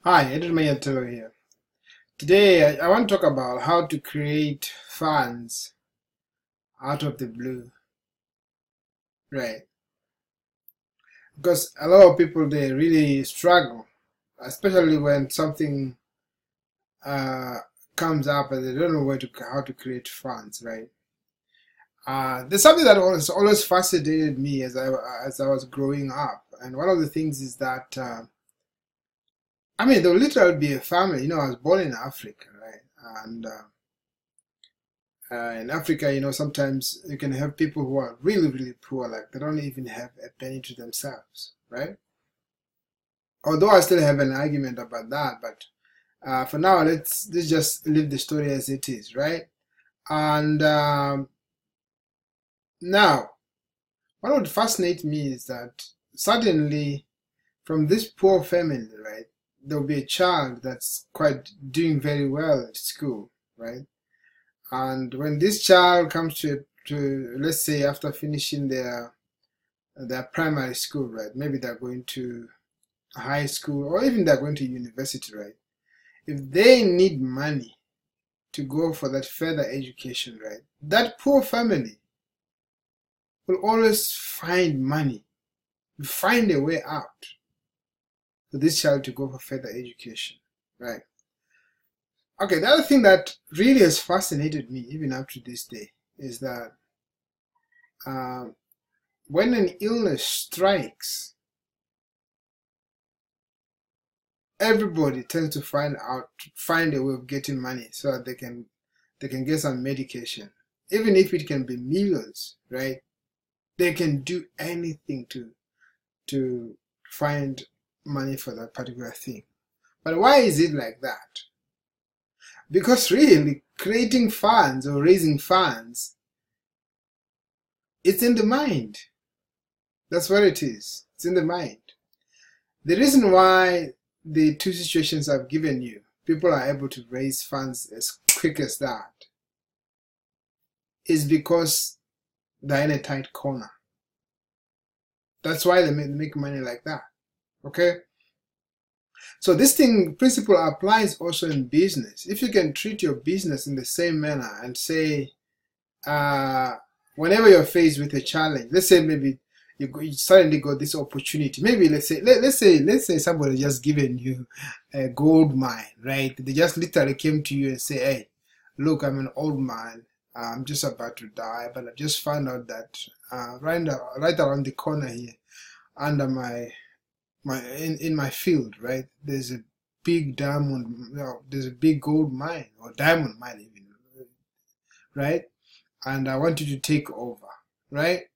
Hi, Adrian Manyathelo here. Today, I want to talk about how to create funds out of the blue, right? Because a lot of people, they really struggle, especially when something uh, comes up and they don't know how to create funds, right? There's something that always fascinated me as I was growing up, and one of the things is that there will literally be a family. I was born in Africa, right? And in Africa, sometimes you can have people who are really, really poor, like they don't even have a penny to themselves, right? Although I still have an argument about that, but for now, let's just leave the story as it is, right? And now, what would fascinate me is that suddenly, from this poor family, right, there'll be a child that's quite doing very well at school, right? And when this child comes to let's say after finishing their primary school, right? Maybe they're going to high school or even they're going to university, right? If they need money to go for that further education, right? That poor family will always find money, find a way out for this child to go for further education, right? Okay, the other thing that really has fascinated me even up to this day is that um, when an illness strikes, everybody tends to find a way of getting money so that they can get some medication, even if it can be millions, right? They can do anything to find money for that particular thing. But why is it like that? Because really, creating funds or raising funds, it's in the mind. That's what it is. It's in the mind. The reason why the two situations I've given you, people are able to raise funds as quick as that, is because they're in a tight corner. That's why they make money like that. Okay? So this principle applies also in business. If you can treat your business in the same manner and say, uh, whenever you're faced with a challenge, let's say maybe you suddenly got this opportunity. Maybe let's say somebody just given you a gold mine, right? They just literally came to you and say, "Hey, look, I'm an old man. I'm just about to die, but I just found out that right around the corner here, under in my field, right? There's a big diamond, there's a big gold mine or diamond mine even, right? And I want you to take over, right?"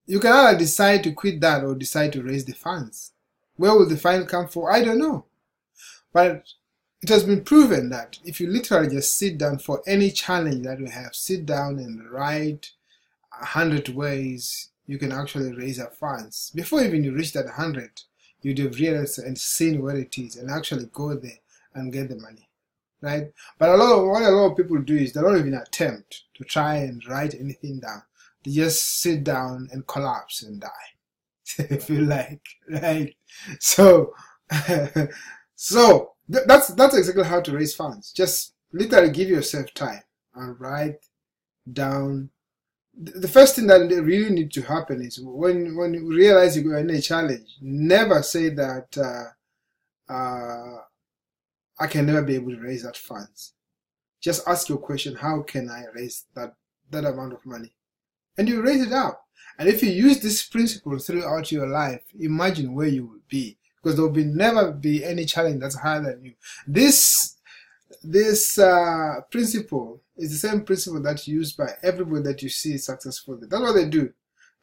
You can either decide to quit that or decide to raise the funds. Where will the fund come from? I don't know. But it has been proven that if you literally just sit down for any challenge that you have, sit down and write 100 ways you can actually raise our funds. Before even you reach that 100, you'd have realized and seen where it is and actually go there and get the money, right? But what a lot of people do is they don't even attempt to try and write anything down. They just sit down and collapse and die. If you like, right? So, that's exactly how to raise funds. Just literally give yourself time and write down. The first thing that really needs to happen is when you realize you're in a challenge, never say that I can never be able to raise that funds. Just ask your question: how can I raise that amount of money? And you raise it up. And if you use this principle throughout your life, imagine where you will be, because there will never be any challenge that's higher than you. This principle is the same principle that's used by everybody that you see successful. That's what they do.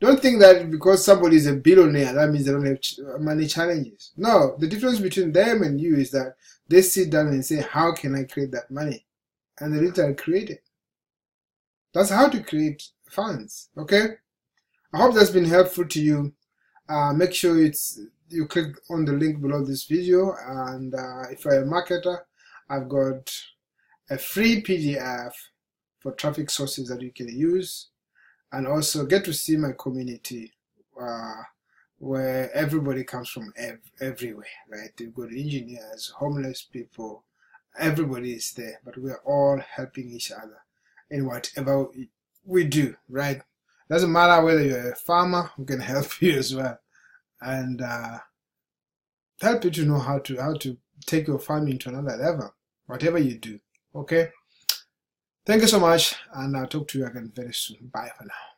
Don't think that because somebody is a billionaire, that means they don't have money challenges. No, the difference between them and you is that they sit down and say, how can I create that money? And they literally create it. That's how to create funds, okay? I hope that's been helpful to you. Make sure you click on the link below this video, and if you're a marketer, I've got a free PDF for traffic sources that you can use, and also get to see my community where everybody comes from everywhere, right? You've got engineers, homeless people, everybody is there, but we are all helping each other in whatever we do, right? Doesn't matter whether you're a farmer, we can help you as well, and help you to know how to take your farming to another level, whatever you do. Okay, thank you so much, and I'll talk to you again very soon. Bye for now.